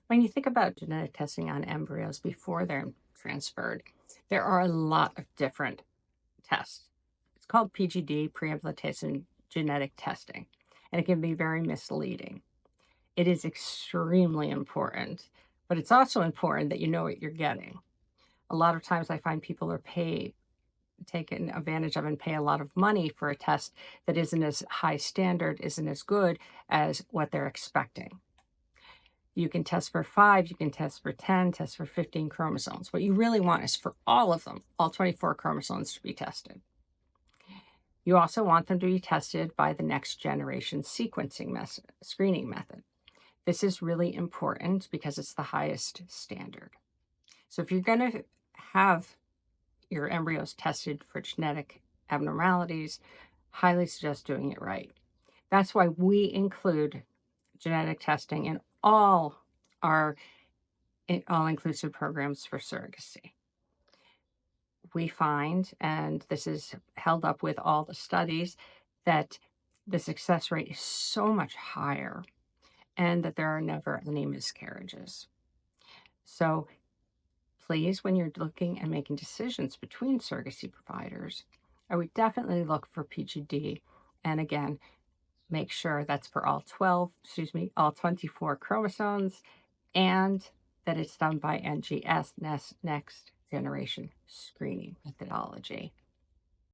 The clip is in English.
When you think about genetic testing on embryos before they're transferred, there are a lot of different tests. It's called PGD, pre-implantation genetic testing, and it can be very misleading. It is extremely important, but it's also important that you know what you're getting. A lot of times I find people are taken advantage of and pay a lot of money for a test that isn't as high standard, isn't as good as what they're expecting. You can test for 5, you can test for 10, test for 15 chromosomes. What you really want is for all of them, all 24 chromosomes to be tested. You also want them to be tested by the next generation screening method. This is really important because it's the highest standard. So if you're going to have your embryos tested for genetic abnormalities, highly suggest doing it right. That's why we include genetic testing in all our all-inclusive programs for surrogacy. We find, and this is held up with all the studies, that the success rate is so much higher and that there are never any miscarriages. So please, when you're looking and making decisions between surrogacy providers, I would definitely look for PGD. And again, make sure that's for all 24 chromosomes, and that it's done by NGS, next generation screening methodology.